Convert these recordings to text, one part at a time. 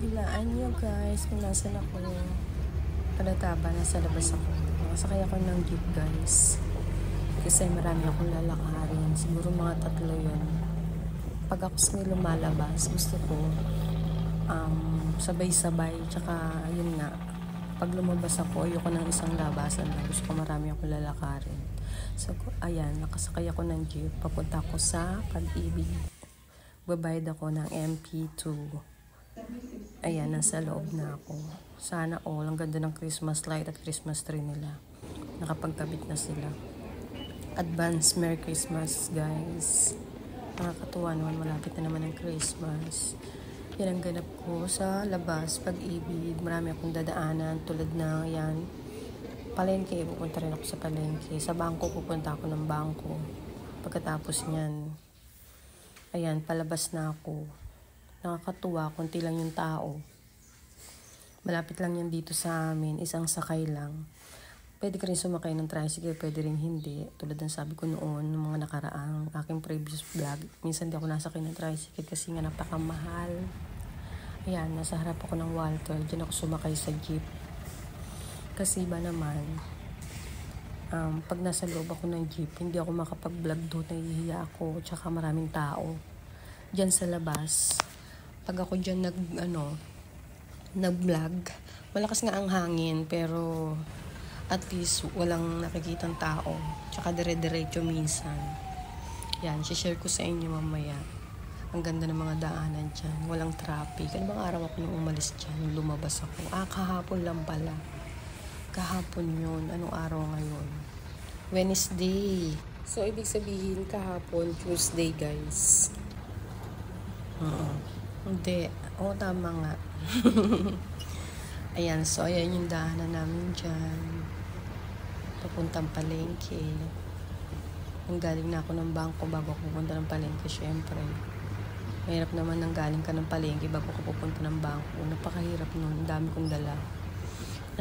Hulaan nyo guys kung nasan ako. Palataba, nasa labas ako. Nakasakay ako ng jeep guys. Kasi marami akong lalakarin. Siguro mga 3 yun. Pag ako may lumalabas, gusto ko sabay-sabay. Tsaka yun nga, pag lumabas ako, ayoko ng isang labasan na. Gusto ko marami akong lalakarin. So, ayan, nakasakay ako ng jeep. Papunta ako sa Pag-ibig. Babayad ako ng MP2. Ayan, nasa loob na ako. Sana all, ang ganda ng Christmas light at Christmas tree nila. Nakapagkabit na sila. Advance Merry Christmas, guys. Nakakatuwa naman, malapit na naman ang Christmas. Yan ang ganap ko sa labas, Pag-ibig. Marami akong dadaanan tulad na yan. Palengke, pupunta rin ako sa palengke. Sa bangko, pupunta ako ng bangko. Pagkatapos niyan, ayan, palabas na ako. Nakakatuwa, konti lang yung tao. Malapit lang yan dito sa amin, isang sakay lang. Pwede ka rin sumakay ng tricycle, pwede rin hindi. Tulad ng sabi ko noon, ng mga nakaraang aking previous vlog. Minsan di ako nasakay ng tricycle kasi nga napakamahal. Ayan, nasa harap ako ng Walter. Diyan ako sumakay sa jeep. Kasi ba naman, pag nasa loob ako ng jeep, hindi ako makapag-vlog doon, nahihiya ako, tsaka maraming tao. Diyan sa labas, pag ako dyan nag-vlog, malakas nga ang hangin, pero at least walang nakikitang tao, tsaka dire-diretso minsan. Yan, share ko sa inyo mamaya. Ang ganda ng mga daanan dyan, walang traffic. Ano bang araw ako nung umalis dyan, nung lumabas ako? Kahapon lang pala. Kahapon yun. Anong araw ngayon? Wednesday. So, ibig sabihin kahapon, Tuesday, guys. Hindi. Oo, tama nga. Ayan, so ayan yung daanan namin dyan. Papuntang palengke. Nang galing na ako ng bangko bago ako pupunta ng palengke, syempre. Mahirap naman nang galing ka ng palengke bago ako pupunta ng bangko. Napakahirap nun. Ang dami kong dala.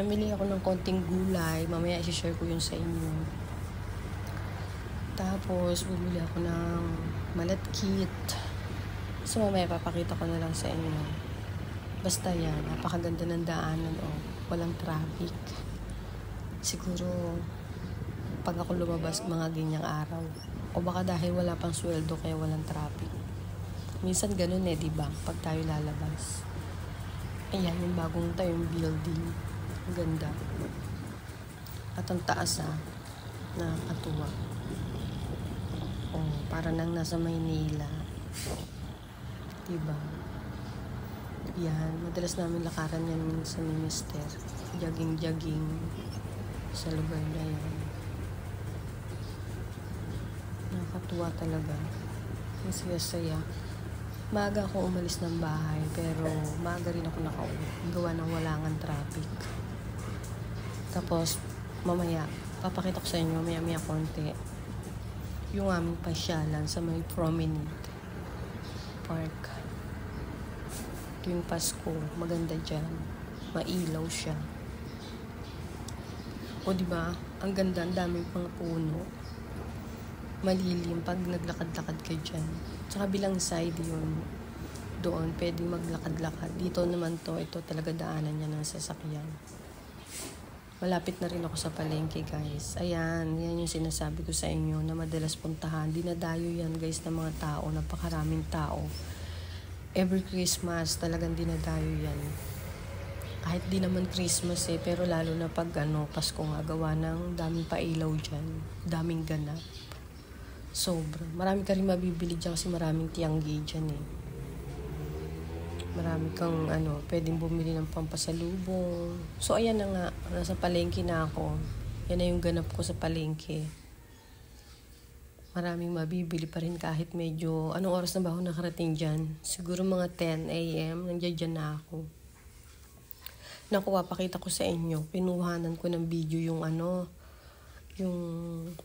Namili ako ng konting gulay. Mamaya i-share ko yun sa inyo. Tapos, bumili ako ng malatkit. So, mamaya papakita ko na lang sa inyo. Basta yan, napakaganda ng daanan. Walang traffic. Siguro, pag ako lumabas mga ganyang araw. O baka dahil wala pang sweldo kaya walang traffic. Minsan ganun diba? Pag tayo lalabas. Ayan, yung bagong tayong building. Ang ganda. At ang taas nakakatuwa. Para nang nasa Maynila. Diba? Yan, madalas namin lakaran yan sa minister. Jogging sa lugar na yan. Nakakatuwa talaga. Ang saya-saya. Maaga ako umalis ng bahay, pero maaga rin ako nakauwi. Gawa ng wala ngang traffic. Tapos, mamaya, papakita ko sa inyo, maya konti, yung aming pasyalan sa may promenade park. Tuwing Pasko, maganda dyan. Mailaw siya. O diba, ang ganda, ang daming pang puno. Malilim pag naglakad-lakad ka dyan. Sa kabilang side yun, doon pwedeng maglakad-lakad. Dito naman ito talaga daanan niya ng sasakyan. Malapit na rin ako sa palengke, guys. Ayan, yan yung sinasabi ko sa inyo na madalas puntahan. Dinadayo yan, guys, ng mga tao. Napakaraming tao. Every Christmas, talagang dinadayo yan. Kahit di naman Christmas pero lalo na pag Pasko nga, gawa ng daming pailaw dyan. Daming ganap. Sobra. Marami ka rin mabibili dyan kasi maraming tianggi dyan Marami kang pwedeng bumili ng pampasalubong. So ayan na nga, nasa palengke na ako. Yan na yung ganap ko sa palengke. Maraming mabibili pa rin kahit medyo, anong oras na ba ako nakarating dyan? Siguro mga 10 a.m. Nandiyan na ako. Naku, papakita ko sa inyo. Pinuhanan ko ng video yung yung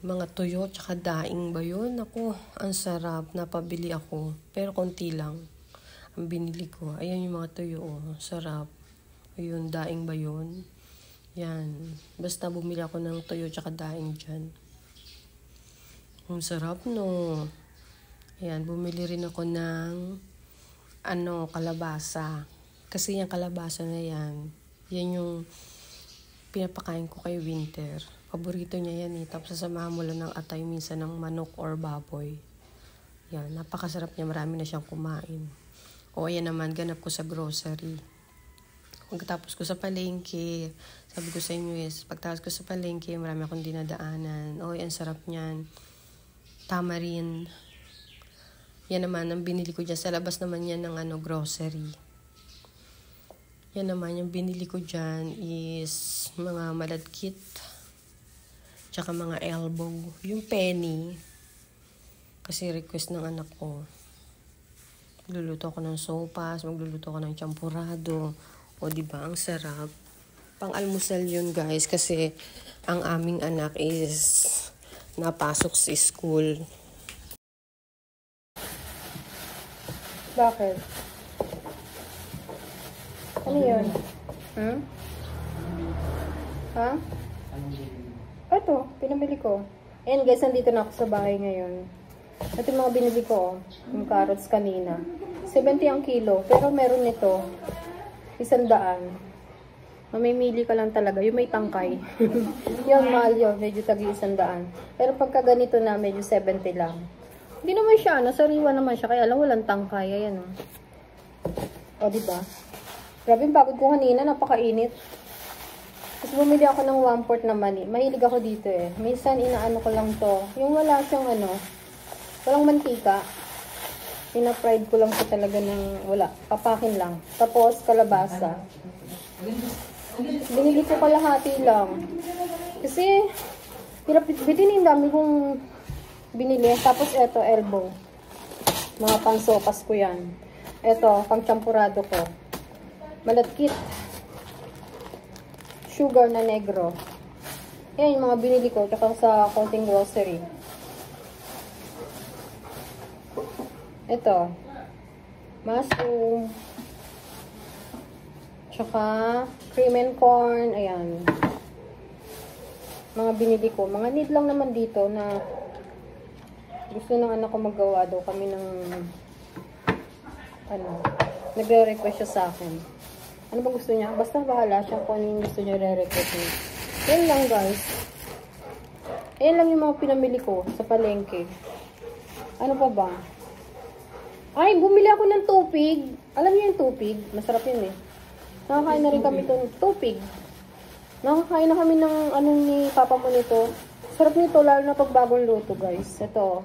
mga tuyo tsaka daing ba yun? Naku, ang sarap. Napabili ako. Pero konti lang ang binili ko. Ayan yung mga tuyo. Sarap. Ayun, daing ba yun? Yan. Basta bumili ako ng tuyo tsaka daing dyan. Ang sarap, no? Ayan, bumili rin ako ng kalabasa. Kasi yung kalabasa na yan yung pinapakain ko kay Winter. Paborito niya yan eh. Tapos sasamahan mo lang ng atay minsan ng manok or baboy. Yan, napakasarap niya. Marami na siyang kumain. O ayan naman, ganap ko sa grocery. Pagkatapos ko sa palengke, sabi ko sa inyo pagtapos ko sa palengke, marami akong dinadaanan. O, ang sarap niyan. Tamarin. Yan naman, ang binili ko dyan. Sa labas naman yan ng grocery. Yan naman, yung binili ko dyan is mga maladkit. Tsaka mga elbow. Yung penny. Kasi request ng anak ko. Magluluto ako ng sopas, magluluto ako ng champurado. O diba, ang sarap. Pang-almusal yun guys, kasi ang aming anak is napasok sa school. Bakit? Ano yun? Ha? Ito, pinamili ko. Ayan guys, nandito na ako sa bahay ngayon. Ito yung mga binili ko, yung carrots kanina. 70 ang kilo, pero meron nito 100. Mamimili ka lang talaga, yung may tangkay. Yung mahal yun, medyo tagi 100. Pero pagka ganito na, medyo 70 lang. Hindi naman siya, sariwa naman siya, kaya alam, walang tangkay. Ayan o. Diba? Grabe yung pagod ko kanina, napakainit. Tapos bumili ako ng 1/4 na mani. Mahilig ako dito eh. Minsan inaano ko lang to. Yung wala siyang walang mantika. Pina-fried ko lang siya talaga ng wala. Papakin lang. Tapos kalabasa. Binili ko kalahati lang. Kasi hirap bitin, yung dami kong binili. Tapos eto, elbow. Mga pang-sopas ko yan. Eto, pang-champurado ko. Malatkit. Sugar na negro. Yan yung mga binili ko. Tsaka sa konting grocery. Ito. Mushroom. Tsaka cream and corn. Ayan. Mga binili ko. Mga need lang naman dito na gusto ng anak ko magawa daw kami ng nagre-request siya sa akin. Ano ba gusto niya? Basta bahala siya kung ano yung gusto niya re-request niya. Yan lang guys. Ayan lang yung mga pinamili ko sa palengke. Ano pa ba? Ay, bumili ako ng tupig. Alam niyo yung tupig? Masarap yun eh. Nakakain na rin kami itong tupig. Nakakain na kami ng ni papa mo nito. Sarap nito, lalo na pag bagong luto guys. Ito,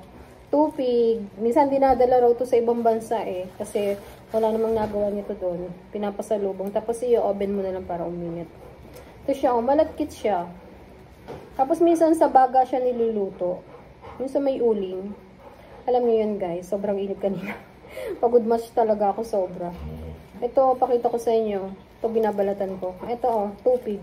tupig. Minsan dinadala raw to sa ibang bansa eh. Kasi wala namang nagawa nito doon. Pinapasalubong. Tapos i-oven mo na lang para uminit. Ito siya, malagkit siya. Tapos minsan sa baga siya niluluto. Minsan may uling. Alam niyo yun guys, sobrang init kanina. Pagod match talaga ako sobra. Ito, pakita ko sa inyo. Ito, binabalatan ko. Ito, tupig.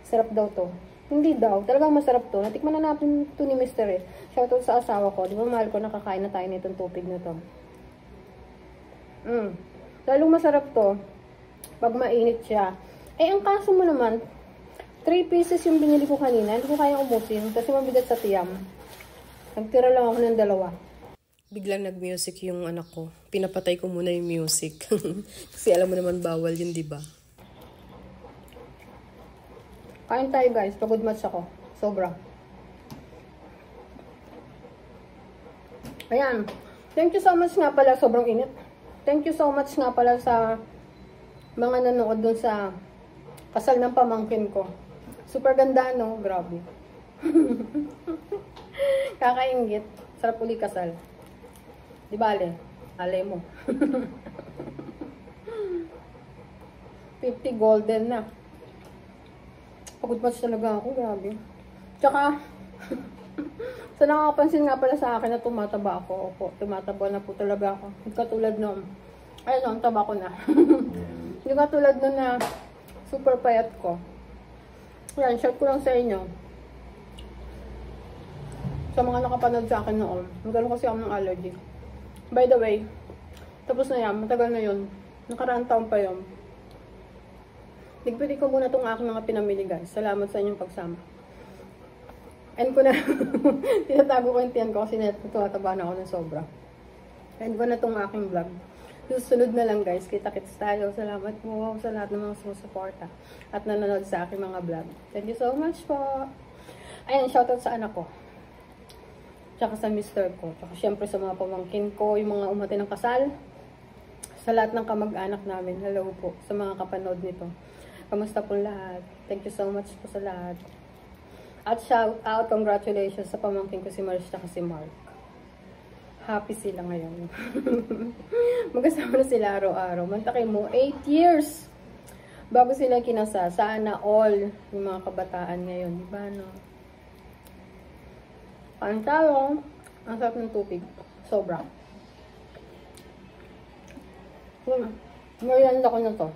Sarap daw to. Hindi daw. Talagang masarap to. Natikman na natin to ni Mr. eh. Shoutout sa asawa ko. Di ba mahal ko, nakakain na tayo nitong tupig na to. Lalong masarap to. Pag mainit siya. Eh, ang kaso mo naman, 3 pieces yung binili ko kanina. Hindi ko kayang umusin kasi mabigat sa tiyam. Nagtira lang ako ng 2. Biglang nag-music yung anak ko. Pinapatay ko muna yung music. Kasi alam mo naman bawal yun, di ba? Kain tayo guys. Pagod match ako. Sobra. Ayan. Thank you so much nga pala. Sobrang init. Thank you so much nga pala sa mga nanood dun sa kasal ng pamangkin ko. Super ganda, no? Grabe. Kakaingit. Sarap uli kasal. Di bale? Alay mo. 50 golden na. Pagod match talaga ako. Grabe. Tsaka, sa nakakapansin nga pala sa akin na tumataba ako. Opo, tumataba na po talaga ako. Hindi katulad nung, ayun, ang taba ko na. Hindi katulad nung na super payat ko. Yan, share ko lang sa inyo. Sa mga nakapanood sa akin noon, magkaroon kasi ako ng allergy. By the way, tapos na yan, matagal na yun. Nakaraang taon pa yun. Ligpitin ko muna itong aking mga pinamili guys. Salamat sa inyong pagsama. End ko na. Tinatago ko yung tiyan ko kasi tumataba na ako ng sobra. End ko na itong aking vlog. Susunod na lang guys, kita-kits tayo. Salamat po sa lahat ng mga sumusuporta at nanonood sa aking mga vlog. Thank you so much po. Ayan, shoutout sa anak ko. Tsaka sa mister ko. Tsaka syempre sa mga pamangkin ko, yung mga umati ng kasal. Sa lahat ng kamag-anak namin. Hello po sa mga kapanood nito. Kamusta po lahat? Thank you so much po sa lahat. At shout out, congratulations sa pamangkin ko si Mars at si Mark. Happy sila ngayon. Magkasama na sila araw-araw. Mantakin mo, 8 years bago sila kinasa. Sana all yung mga kabataan ngayon. Diba, no? Pantalo. Ang sarap ng tubig. Sobra. Ngayon ako na to.